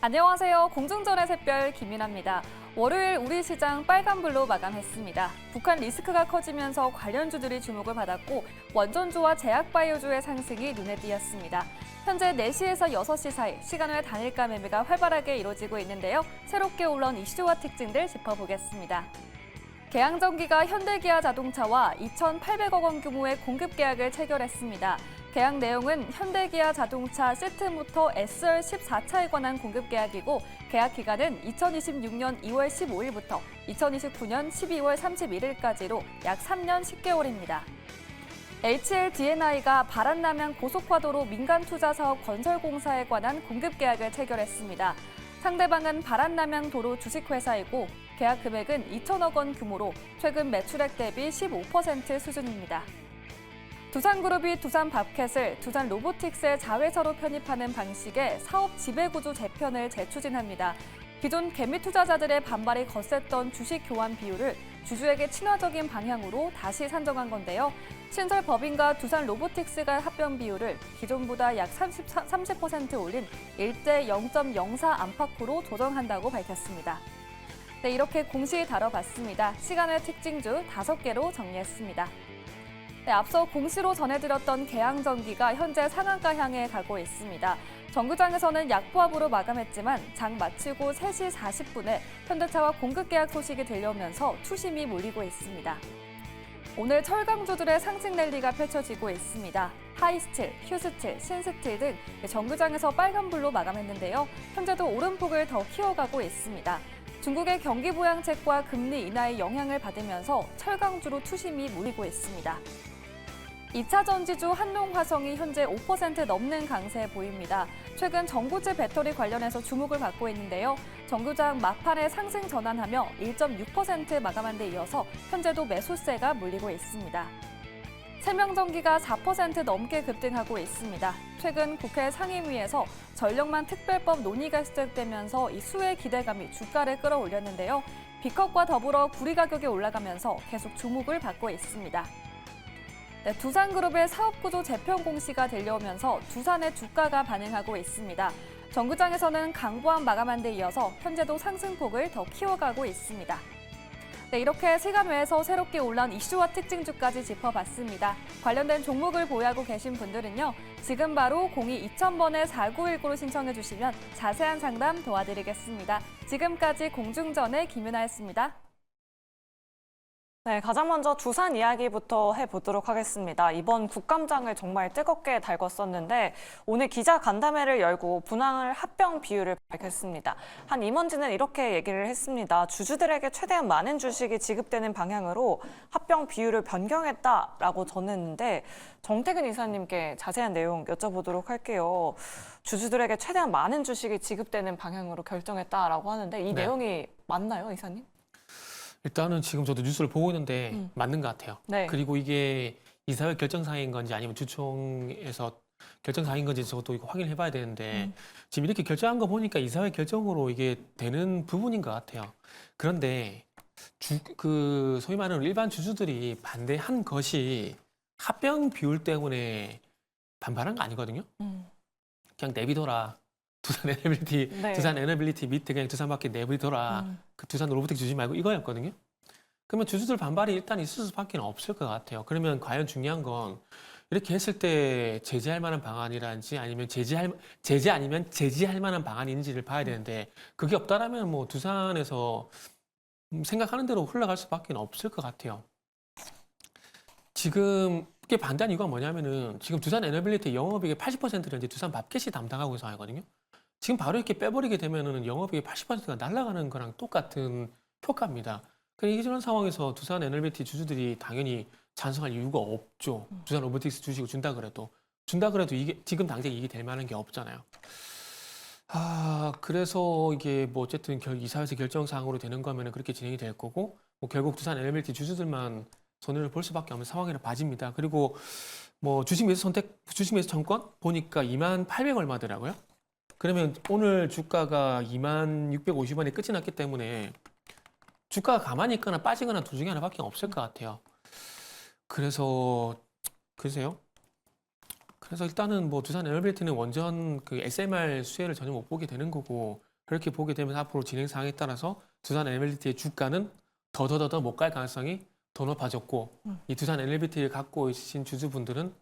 안녕하세요. 공중전의 샛별 김민아입니다. 월요일 우리 시장 빨간불로 마감했습니다. 북한 리스크가 커지면서 관련주들이 주목을 받았고 원전주와 제약바이오주의 상승이 눈에 띄었습니다. 현재 4시에서 6시 사이 시간외 단일가 매매가 활발하게 이루어지고 있는데요. 새롭게 올라온 이슈와 특징들 짚어보겠습니다. 계양전기가 현대기아 자동차와 2,800억 원 규모의 공급 계약을 체결했습니다. 계약 내용은 현대기아 자동차 시트모터 SR14차에 관한 공급 계약이고 계약 기간은 2026년 2월 15일부터 2029년 12월 31일까지로 약 3년 10개월입니다. HLDNI가 바란남양 고속화도로 민간투자사업 건설공사에 관한 공급 계약을 체결했습니다. 상대방은 바란남양 도로 주식회사이고 계약 금액은 2천억 원 규모로 최근 매출액 대비 15% 수준입니다. 두산그룹이 두산밥켓을 두산로보틱스의 자회사로 편입하는 방식의 사업 지배구조 재편을 재추진합니다. 기존 개미 투자자들의 반발이 거셌던 주식 교환 비율을 주주에게 친화적인 방향으로 다시 산정한 건데요. 신설법인과 두산로보틱스가 합병 비율을 기존보다 약 30% 올린 1대 0.04 안팎으로 조정한다고 밝혔습니다. 네, 이렇게 공시 다뤄봤습니다. 시간의 특징주 5개로 정리했습니다. 네, 앞서 공시로 전해드렸던 계양전기가 현재 상한가 향해 가고 있습니다. 정구장에서는 약보합으로 마감했지만 장 마치고 3시 40분에 현대차와 공급 계약 소식이 들려오면서 투심이 몰리고 있습니다. 오늘 철강주들의 상승 랠리가 펼쳐지고 있습니다. 하이스틸, 휴스틸, 신스틸 등 정구장에서 빨간불로 마감했는데요. 현재도 오름폭을 더 키워가고 있습니다. 중국의 경기 부양책과 금리 인하의 영향을 받으면서 철강주로 투심이 몰리고 있습니다. 2차 전지주 한농화성이 현재 5% 넘는 강세 보입니다. 최근 전고체 배터리 관련해서 주목을 받고 있는데요. 정규장 막판에 상승 전환하며 1.6% 마감한 데 이어서 현재도 매수세가 몰리고 있습니다. 세명전기가 4% 넘게 급등하고 있습니다. 최근 국회 상임위에서 전력만 특별법 논의가 시작되면서 이 수혜 기대감이 주가를 끌어올렸는데요. 비컵과 더불어 구리 가격이 올라가면서 계속 주목을 받고 있습니다. 네, 두산그룹의 사업구조 재편 공시가 들려오면서 두산의 주가가 반응하고 있습니다. 정구장에서는 강보합 마감한 데 이어서 현재도 상승폭을 더 키워가고 있습니다. 네, 이렇게 시간외에서 새롭게 올라온 이슈와 특징주까지 짚어봤습니다. 관련된 종목을 보유하고 계신 분들은요. 지금 바로 02-2000번에 4919로 신청해 주시면 자세한 상담 도와드리겠습니다. 지금까지 공중전의 김윤아였습니다. 네, 가장 먼저 두산 이야기부터 해보도록 하겠습니다. 이번 국감장을 정말 뜨겁게 달궜었는데 오늘 기자 간담회를 열고 분할 합병 비율을 밝혔습니다. 한 임원진은 이렇게 얘기를 했습니다. 주주들에게 최대한 많은 주식이 지급되는 방향으로 합병 비율을 변경했다라고 전했는데 정태근 이사님께 자세한 내용 여쭤보도록 할게요. 주주들에게 최대한 많은 주식이 지급되는 방향으로 결정했다라고 하는데 이 내용이 맞나요, 이사님? 일단은 지금 저도 뉴스를 보고 있는데 맞는 것 같아요. 네. 그리고 이게 이사회 결정사항인 건지 아니면 주총에서 결정사항인 건지 저도 이거 확인을 해봐야 되는데 지금 이렇게 결정한 거 보니까 이사회 결정으로 이게 되는 부분인 것 같아요. 그런데 소위 말하는 일반 주주들이 반대한 것이 합병 비율 때문에 반발한 거 아니거든요. 그냥 내비둬라. 두산 에너빌리티 밑에 그냥 두산밖에 내비둬라. 그 두산 로보틱 주지 말고 이거였거든요. 그러면 주주들 반발이 일단 있을 수밖에 없을 것 같아요. 그러면 과연 중요한 건 이렇게 했을 때 제재할 만한 방안이라든지 아니면 제재 아니면 제지할 만한 방안이 있는지를 봐야 되는데 그게 없다라면 뭐 두산에서 생각하는 대로 흘러갈 수밖에 없을 것 같아요. 지금 이게 반대한 이유가 뭐냐면은 지금 두산 에너빌리티 영업이익의 80%를 이제 두산 밥켓이 담당하고 있는 상황이거든요. 지금 바로 이렇게 빼버리게 되면은 영업이익의 80%가 날아가는 거랑 똑같은 효과입니다. 그러니까 이런 상황에서 두산 에너빌리티 주주들이 당연히 찬성할 이유가 없죠. 두산 로보틱스 주식을 준다 그래도 이게 지금 당장 이게 될 만한 게 없잖아요. 그래서 이게 뭐 어쨌든 이사회에서 결정사항으로 되는 거면은 그렇게 진행이 될 거고 뭐 결국 두산 에너빌리티 주주들만 손해를 볼 수밖에 없는 상황이라 봐집니다. 그리고 뭐 주식매수 정권 보니까 2800 얼마더라고요. 그러면 오늘 주가가 2650원에 끝이 났기 때문에 주가가 가만히 있거나 빠지거나 둘 중에 하나밖에 없을 것 같아요. 그래서 글쎄요. 그래서 일단은 뭐 두산 에너빌리티는 원전 그 SMR 수혜를 전혀 못 보게 되는 거고 그렇게 보게 되면 앞으로 진행 사항에 따라서 두산 에너빌리티의 주가는 더 못 갈 가능성이 더 높아졌고 이 두산 에너빌리티를 갖고 있으신 주주분들은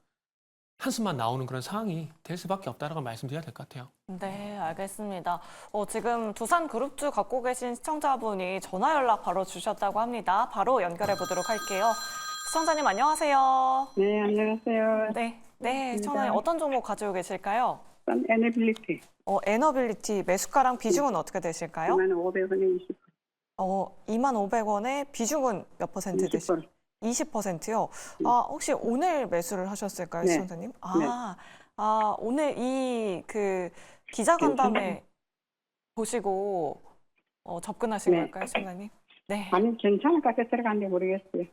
한숨만 나오는 그런 상황이 될 수밖에 없다라고 말씀드려야 될 것 같아요. 네, 알겠습니다. 지금 두산 그룹주 갖고 계신 시청자분이 전화 연락 바로 주셨다고 합니다. 바로 연결해 보도록 할게요. 시청자님 안녕하세요. 네, 안녕하세요. 네, 시청자님 어떤 종목 가지고 계실까요? 에너빌리티 에너빌리티 매수가랑 비중은 어떻게 되실까요? 25,500원에 20%. 25,500원에 비중은 몇 퍼센트 되실까요? 20%. 20%요. 혹시 오늘 매수를 하셨을까요, 네. 시청자님? 네. 오늘 이 기자간담회 보시고 접근하신 네. 걸까요, 시청자님? 네. 아니, 괜찮을까 해서 들어갔는데 모르겠어요.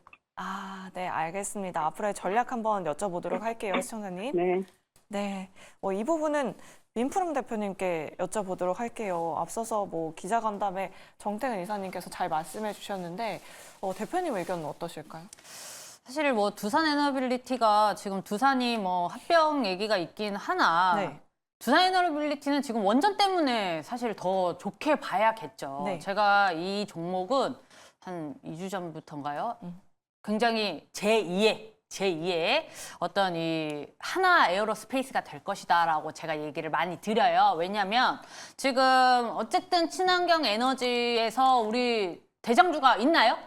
네, 알겠습니다. 앞으로의 전략 한번 여쭤보도록 할게요, 시청자님. 네. 네. 이 부분은 민프롬 대표님께 여쭤보도록 할게요. 앞서서 기자간담회 정태근 이사님께서 잘 말씀해 주셨는데 대표님 의견은 어떠실까요? 사실 두산 에너빌리티가 지금 두산이 합병 얘기가 있긴 하나 네. 두산 에너빌리티는 지금 원전 때문에 사실 더 좋게 봐야겠죠. 네. 제가 이 종목은 한 2주 전부터인가요? 굉장히 제2의 어떤 이 하나 에어로스페이스가 될 것이다라고 제가 얘기를 많이 드려요. 왜냐하면 지금 어쨌든 친환경 에너지에서 우리 대장주가 있나요?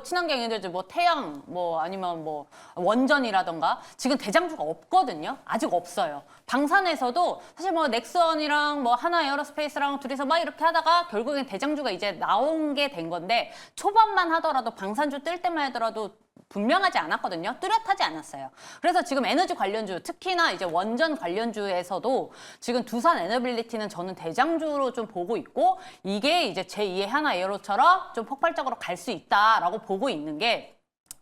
친환경 에너지, 태양, 아니면 원전이라던가 지금 대장주가 없거든요. 아직 없어요. 방산에서도 사실 넥스원이랑 하나 에어로스페이스랑 둘이서 막 이렇게 하다가 결국엔 대장주가 이제 나온 게 된 건데 초반만 하더라도 방산주 뜰 때만 하더라도 분명하지 않았거든요. 뚜렷하지 않았어요. 그래서 지금 에너지 관련주, 특히나 이제 원전 관련주에서도 지금 두산 에너빌리티는 저는 대장주로 좀 보고 있고 이게 이제 제2의 하나 에어로처럼 좀 폭발적으로 갈 수 있다라고 보고 있는 게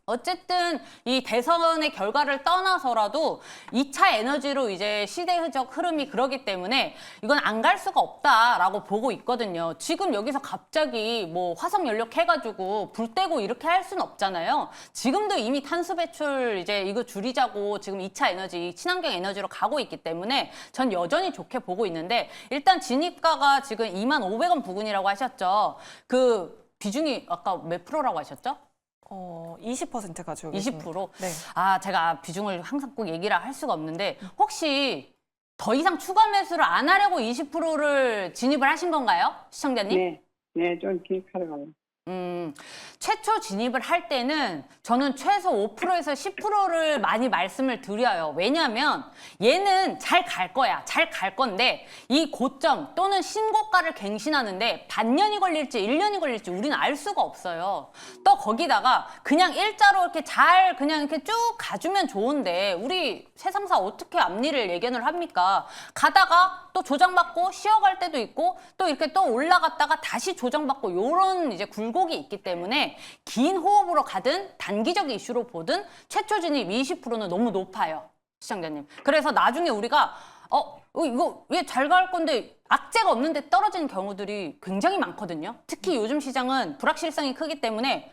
어쨌든 이 대선의 결과를 떠나서라도 2차 에너지로 이제 시대적 흐름이 그러기 때문에 이건 안 갈 수가 없다라고 보고 있거든요. 지금 여기서 갑자기 화석 연료 해가지고 불 떼고 이렇게 할 수는 없잖아요. 지금도 이미 탄소 배출 이제 이거 줄이자고 지금 2차 에너지, 친환경 에너지로 가고 있기 때문에 전 여전히 좋게 보고 있는데 일단 진입가가 지금 25,000원 부근이라고 하셨죠. 그 비중이 아까 몇 프로라고 하셨죠? 20% 가지고 계십니다. 20%? 네. 제가 비중을 항상 꼭 얘기를 할 수가 없는데 혹시 더 이상 추가 매수를 안 하려고 20%를 진입을 하신 건가요? 시청자님? 네. 네, 좀 기획하러 가요. 최초 진입을 할 때는 저는 최소 5%에서 10%를 많이 말씀을 드려요. 왜냐하면 얘는 잘 갈 거야. 잘 갈 건데 이 고점 또는 신고가를 갱신하는데 반년이 걸릴지 1년이 걸릴지 우리는 알 수가 없어요. 또 거기다가 그냥 일자로 이렇게 잘 그냥 이렇게 쭉 가주면 좋은데 우리 세상사 어떻게 앞일을 예견을 합니까? 가다가 또 조정받고 쉬어갈 때도 있고 또 이렇게 또 올라갔다가 다시 조정받고 요런 이제 굴곡이 있기 때문에 긴 호흡으로 가든 단기적 이슈로 보든 최초 진입 20%는 너무 높아요. 시청자님. 그래서 나중에 우리가 이거 왜 잘 갈 건데 악재가 없는데 떨어지는 경우들이 굉장히 많거든요. 특히 요즘 시장은 불확실성이 크기 때문에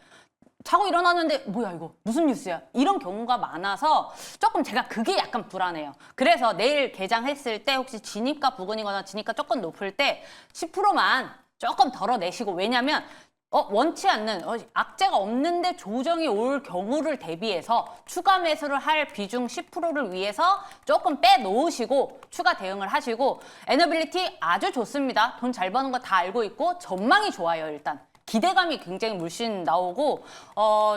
자고 일어났는데 뭐야 이거 무슨 뉴스야 이런 경우가 많아서 조금 제가 그게 약간 불안해요. 그래서 내일 개장했을 때 혹시 진입가 부근이거나 진입가 조금 높을 때 10%만 조금 덜어내시고 왜냐면 원치 않는 악재가 없는데 조정이 올 경우를 대비해서 추가 매수를 할 비중 10%를 위해서 조금 빼놓으시고 추가 대응을 하시고 에너빌리티 아주 좋습니다. 돈 잘 버는 거 다 알고 있고 전망이 좋아요. 일단 기대감이 굉장히 물씬 나오고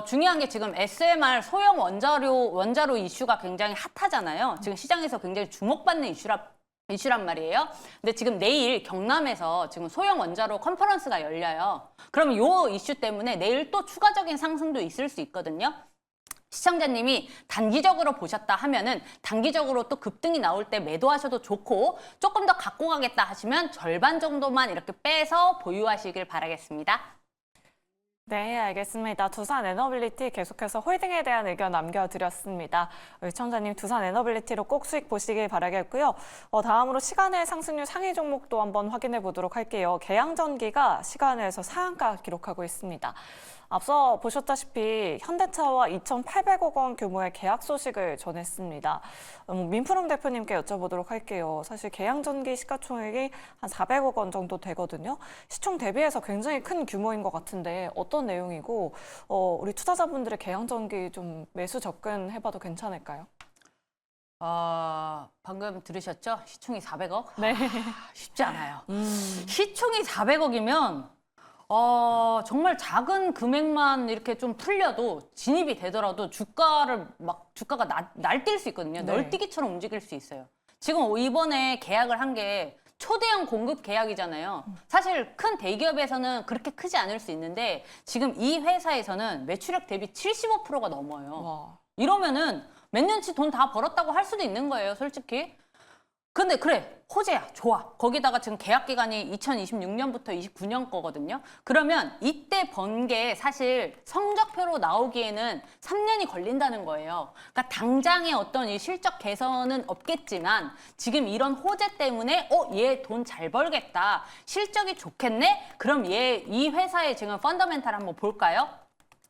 중요한 게 지금 SMR 소형 원자로 이슈가 굉장히 핫하잖아요. 지금 시장에서 굉장히 주목받는 이슈란 말이에요. 근데 지금 내일 경남에서 지금 소형 원자로 컨퍼런스가 열려요. 그러면 요 이슈 때문에 내일 또 추가적인 상승도 있을 수 있거든요. 시청자님이 단기적으로 보셨다 하면은 단기적으로 또 급등이 나올 때 매도하셔도 좋고 조금 더 갖고 가겠다 하시면 절반 정도만 이렇게 빼서 보유하시길 바라겠습니다. 네, 알겠습니다. 두산 에너빌리티 계속해서 홀딩에 대한 의견 남겨드렸습니다. 우리 시청자님 두산 에너빌리티로 꼭 수익 보시길 바라겠고요. 다음으로 시간의 상승률 상위 종목도 한번 확인해 보도록 할게요. 계양전기가 시간에서 상한가 기록하고 있습니다. 앞서 보셨다시피 현대차와 2,800억 원 규모의 계약 소식을 전했습니다. 민프롬 대표님께 여쭤보도록 할게요. 사실 계양전기 시가총액이 한 400억 원 정도 되거든요. 시총 대비해서 굉장히 큰 규모인 것 같은데 어떤 내용이고 우리 투자자분들의 계양전기 좀 매수 접근해봐도 괜찮을까요? 방금 들으셨죠? 시총이 400억? 네. 쉽지 않아요. 시총이 400억이면 정말 작은 금액만 이렇게 좀 풀려도 진입이 되더라도 주가가 날뛸 수 있거든요. 네. 널뛰기처럼 움직일 수 있어요. 지금 이번에 계약을 한 게 초대형 공급 계약이잖아요. 사실 큰 대기업에서는 그렇게 크지 않을 수 있는데 지금 이 회사에서는 매출액 대비 75%가 넘어요. 와. 이러면은 몇 년치 돈 다 벌었다고 할 수도 있는 거예요, 솔직히. 근데 그래, 호재야, 좋아. 거기다가 지금 계약 기간이 2026년부터 29년 거거든요. 그러면 이때 번 게 사실 성적표로 나오기에는 3년이 걸린다는 거예요. 그러니까 당장의 어떤 이 실적 개선은 없겠지만 지금 이런 호재 때문에 얘 돈 잘 벌겠다. 실적이 좋겠네? 그럼 이 회사의 지금 펀더멘탈 한번 볼까요?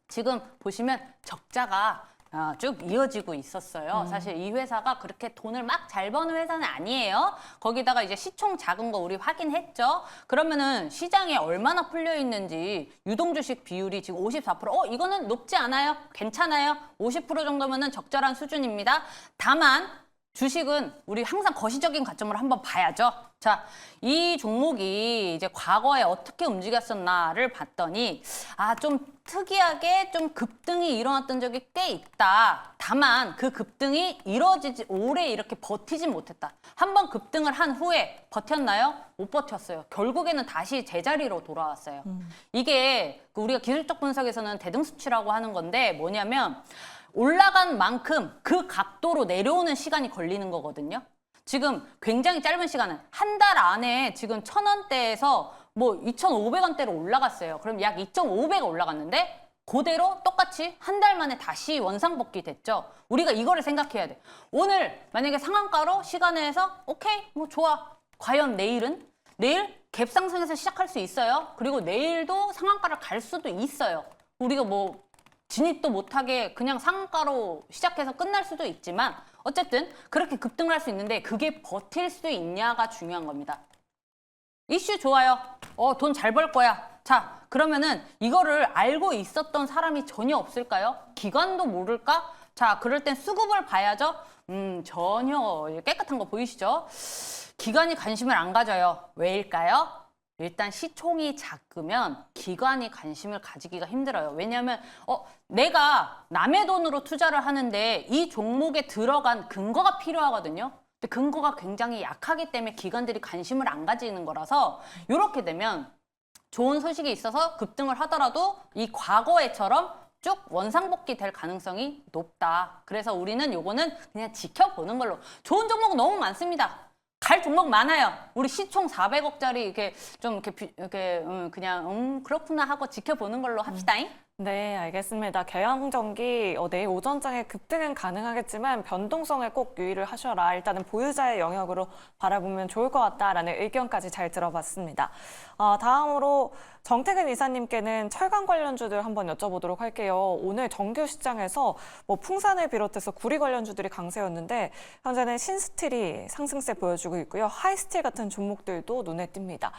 지금 보시면 적자가 쭉 이어지고 있었어요. 사실 이 회사가 그렇게 돈을 막 잘 버는 회사는 아니에요. 거기다가 이제 시총 작은 거 우리 확인했죠. 그러면은 시장에 얼마나 풀려 있는지 유동주식 비율이 지금 54%. 이거는 높지 않아요. 괜찮아요. 50% 정도면은 적절한 수준입니다. 다만 주식은 우리 항상 거시적인 관점으로 한번 봐야죠. 자, 이 종목이 이제 과거에 어떻게 움직였었나를 봤더니 좀 특이하게 좀 급등이 일어났던 적이 꽤 있다. 다만 그 급등이 오래 이렇게 버티진 못했다. 한번 급등을 한 후에 버텼나요? 못 버텼어요. 결국에는 다시 제자리로 돌아왔어요. 이게 우리가 기술적 분석에서는 대등수치라고 하는 건데 뭐냐면 올라간 만큼 그 각도로 내려오는 시간이 걸리는 거거든요. 지금 굉장히 짧은 시간은 한 달 안에 지금 1,000원대에서 뭐 2,500원대로 올라갔어요. 그럼 약 2.5배가 올라갔는데 그대로 똑같이 한 달 만에 다시 원상복귀 됐죠. 우리가 이거를 생각해야 돼. 오늘 만약에 상한가로 시간에서 오케이 뭐 좋아. 과연 내일은? 내일 갭 상승에서 시작할 수 있어요. 그리고 내일도 상한가를 갈 수도 있어요. 우리가 뭐 진입도 못하게 그냥 상한가로 시작해서 끝날 수도 있지만 어쨌든 그렇게 급등을 할 수 있는데 그게 버틸 수 있냐가 중요한 겁니다. 이슈 좋아요. 돈 잘 벌 거야. 자, 그러면은 이거를 알고 있었던 사람이 전혀 없을까요? 기관도 모를까? 자, 그럴 땐 수급을 봐야죠. 전혀 깨끗한 거 보이시죠? 기관이 관심을 안 가져요. 왜일까요? 일단 시총이 작으면 기관이 관심을 가지기가 힘들어요. 왜냐하면 내가 남의 돈으로 투자를 하는데 이 종목에 들어간 근거가 필요하거든요. 근데 근거가 굉장히 약하기 때문에 기관들이 관심을 안 가지는 거라서 이렇게 되면 좋은 소식이 있어서 급등을 하더라도 이 과거에처럼 쭉 원상복귀 될 가능성이 높다. 그래서 우리는 요거는 그냥 지켜보는 걸로. 좋은 종목은 너무 많습니다. 갈 종목 많아요. 우리 시총 400억짜리 이렇게 좀 이렇게 그냥 그렇구나 하고 지켜보는 걸로 합시다잉. 네, 알겠습니다. 계양전기 내일 오전장에 급등은 가능하겠지만 변동성에 꼭 유의를 하셔라. 일단은 보유자의 영역으로 바라보면 좋을 것 같다라는 의견까지 잘 들어봤습니다. 다음으로 정태근 이사님께는 철강 관련주들 한번 여쭤보도록 할게요. 오늘 정규 시장에서 풍산을 비롯해서 구리 관련주들이 강세였는데 현재는 신스틸이 상승세 보여주고 있고요. 하이스틸 같은 종목들도 눈에 띕니다.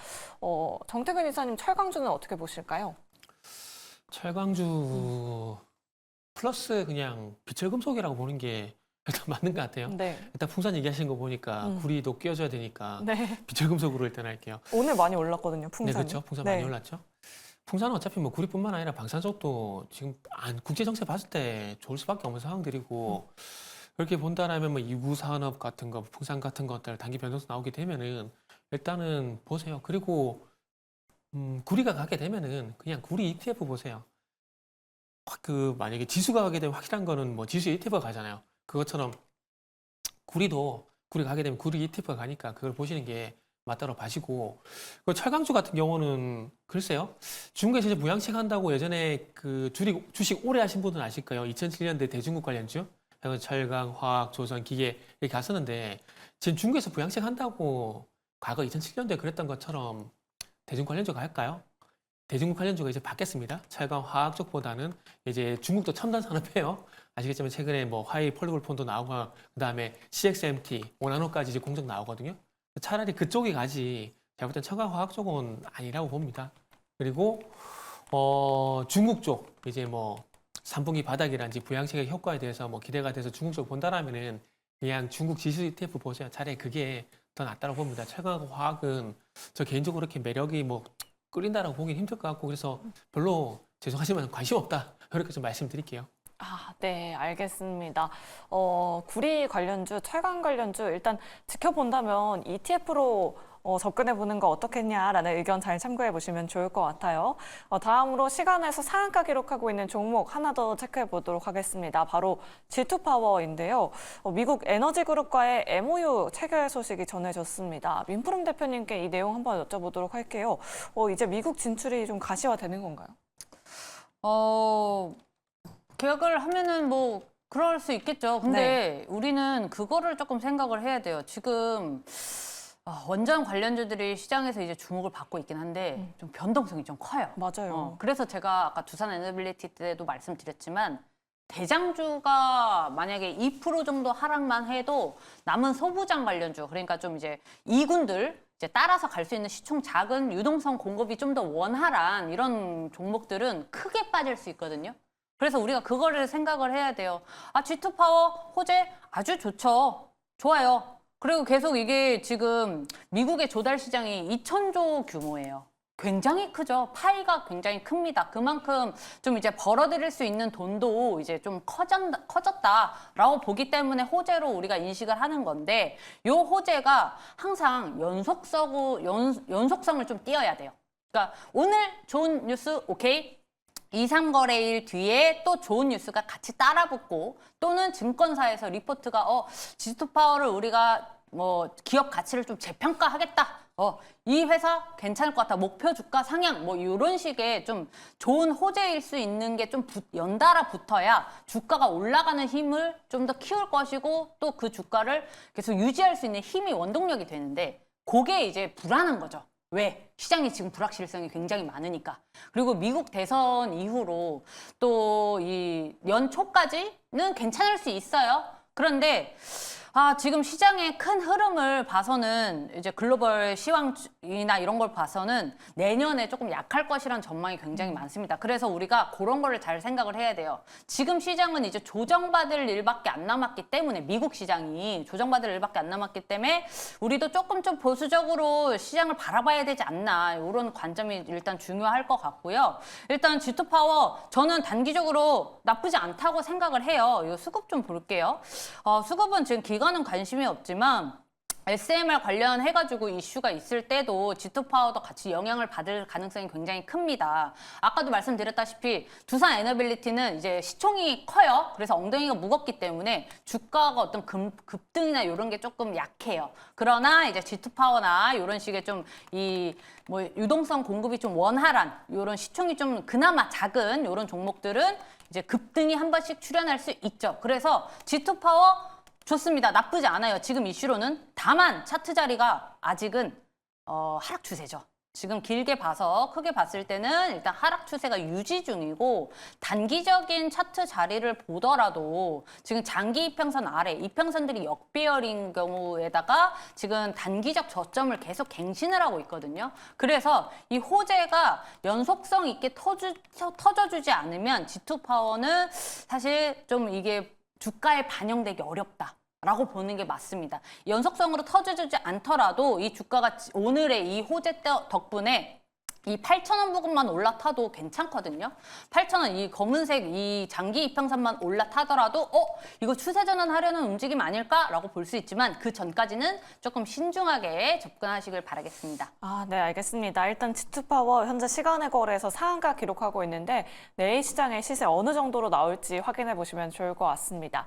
정태근 이사님 철강주는 어떻게 보실까요? 철강주 플러스 그냥 비철금속이라고 보는 게 일단 맞는 것 같아요. 네. 일단 풍산 얘기하신 거 보니까 구리도 끼워줘야 되니까 네. 비철금속으로 일단 할게요. 오늘 많이 올랐거든요, 네, 풍산이. 그렇죠. 풍산 많이 올랐죠. 풍산은 어차피 뭐 구리뿐만 아니라 방산 쪽도 지금 국제 정세 봤을 때 좋을 수밖에 없는 상황들이고 그렇게 본다라면 뭐 이구 산업 같은 거, 풍산 같은 것들 단기 변동성 나오게 되면은 일단은 보세요. 그리고 구리가 가게 되면은 그냥 구리 ETF 보세요. 만약에 지수가 가게 되면 확실한 거는 뭐 지수 ETF가 가잖아요. 그것처럼 구리가 가게 되면 구리 ETF가 가니까 그걸 보시는 게 맞다고 봐시고 그 철강주 같은 경우는 글쎄요. 중국에서 이제 부양책한다고 예전에 그 주식 오래 하신 분은 아실 거예요. 2007년대 대중국 관련주, 철강, 화학, 조선, 기계 이렇게 갔었는데 지금 중국에서 부양책한다고 과거 2007년도에 그랬던 것처럼 대중 관련주가 할까요? 대중국 관련주가 이제 바뀌었습니다. 철강, 화학 쪽보다는 이제 중국도 첨단 산업이에요. 아시겠지만 최근에 뭐 화웨이 폴더블폰도 나오고 그다음에 CXMT, 원나노까지 이제 공정 나오거든요. 차라리 그쪽이 가지. 제가 볼 땐 철강, 화학 쪽은 아니라고 봅니다. 그리고 중국 쪽 이제 뭐 3분기 바닥이란지 부양책의 효과에 대해서 뭐 기대가 돼서 중국 쪽 본다라면은 그냥 중국 지수 ETF 보셔야 차라리 그게 더 낫다고 봅니다. 철강하고 화학은 저 개인적으로 그렇게 매력이 뭐 끌린다라고 보기는 힘들 것 같고 그래서 별로 죄송하지만 관심 없다 이렇게 좀 말씀드릴게요. 아, 네, 알겠습니다. 구리 관련주, 철강 관련주 일단 지켜본다면 ETF로 접근해보는 거 어떻겠냐라는 의견 잘 참고해 보시면 좋을 것 같아요. 다음으로 시간에서 상한가 기록하고 있는 종목 하나 더 체크해 보도록 하겠습니다. 바로 G2파워인데요. 미국 에너지그룹과의 MOU 체결 소식이 전해졌습니다. 민프롬 대표님께 이 내용 한번 여쭤보도록 할게요. 이제 미국 진출이 좀 가시화되는 건가요? 계약을 하면은 뭐 그럴 수 있겠죠. 근데 우리는 그거를 조금 생각을 해야 돼요. 지금 원전 관련주들이 시장에서 이제 주목을 받고 있긴 한데 좀 변동성이 좀 커요. 맞아요. 그래서 제가 아까 두산 에너빌리티 때도 말씀드렸지만 대장주가 만약에 2% 정도 하락만 해도 남은 소부장 관련주 그러니까 좀 이제 이군들 이제 따라서 갈 수 있는 시총 작은 유동성 공급이 좀 더 원활한 이런 종목들은 크게 빠질 수 있거든요. 그래서 우리가 그거를 생각을 해야 돼요. G2파워 호재 아주 좋죠. 좋아요. 그리고 계속 이게 지금 미국의 조달 시장이 2,000조 규모예요. 굉장히 크죠. 파이가 굉장히 큽니다. 그만큼 좀 이제 벌어들일 수 있는 돈도 이제 좀 커졌다라고 보기 때문에 호재로 우리가 인식을 하는 건데 요 호재가 항상 연속성을 좀 띄어야 돼요. 그러니까 오늘 좋은 뉴스 오케이. 2, 3거래일 뒤에 또 좋은 뉴스가 같이 따라붙고 또는 증권사에서 리포트가 G2파워를 우리가 뭐 기업 가치를 좀 재평가하겠다. 이 회사 괜찮을 것 같아. 목표 주가 상향 뭐 이런 식의 좀 좋은 호재일 수 있는 게 좀 연달아 붙어야 주가가 올라가는 힘을 좀 더 키울 것이고 또 그 주가를 계속 유지할 수 있는 힘이 원동력이 되는데 그게 이제 불안한 거죠. 왜? 시장이 지금 불확실성이 굉장히 많으니까. 그리고 미국 대선 이후로 또 이 연초까지는 괜찮을 수 있어요. 그런데 지금 시장의 큰 흐름을 봐서는 이제 글로벌 시황이나 이런 걸 봐서는 내년에 조금 약할 것이라는 전망이 굉장히 많습니다. 그래서 우리가 그런 거를 잘 생각을 해야 돼요. 지금 시장은 이제 조정받을 일밖에 안 남았기 때문에 미국 시장이 조정받을 일밖에 안 남았기 때문에 우리도 조금 좀 보수적으로 시장을 바라봐야 되지 않나 이런 관점이 일단 중요할 것 같고요. 일단 G2파워 저는 단기적으로 나쁘지 않다고 생각을 해요. 이 수급 좀 볼게요. 수급은 지금 기관은 관심이 없지만 SMR 관련해가지고 이슈가 있을 때도 G2파워도 같이 영향을 받을 가능성이 굉장히 큽니다. 아까도 말씀드렸다시피 두산 에너빌리티는 이제 시총이 커요. 그래서 엉덩이가 무겁기 때문에 주가가 어떤 급등이나 이런 게 조금 약해요. 그러나 이제 G2파워나 이런 식의 좀 뭐 유동성 공급이 좀 원활한 이런 시총이 좀 그나마 작은 이런 종목들은 이제 급등이 한 번씩 출현할 수 있죠. 그래서 G2파워 좋습니다. 나쁘지 않아요. 지금 이슈로는. 다만 차트 자리가 아직은 하락 추세죠. 지금 길게 봐서 크게 봤을 때는 일단 하락 추세가 유지 중이고 단기적인 차트 자리를 보더라도 지금 장기 이평선 아래 이평선들이 역배열인 경우에다가 지금 단기적 저점을 계속 갱신을 하고 있거든요. 그래서 이 호재가 연속성 있게 터져주지 않으면 G2파워는 사실 좀 이게 주가에 반영되기 어렵다. 라고 보는 게 맞습니다. 연속성으로 터져주지 않더라도 이 주가가 오늘의 이 호재 덕분에 이 8,000원 부근만 올라타도 괜찮거든요. 8,000원 이 검은색 이 장기 이평선만 올라타더라도 이거 추세 전환하려는 움직임 아닐까라고 볼 수 있지만 그 전까지는 조금 신중하게 접근하시길 바라겠습니다. 네, 알겠습니다. 일단 G2파워 현재 시간의 거래에서 상한가 기록하고 있는데 내일 시장의 시세 어느 정도로 나올지 확인해 보시면 좋을 것 같습니다.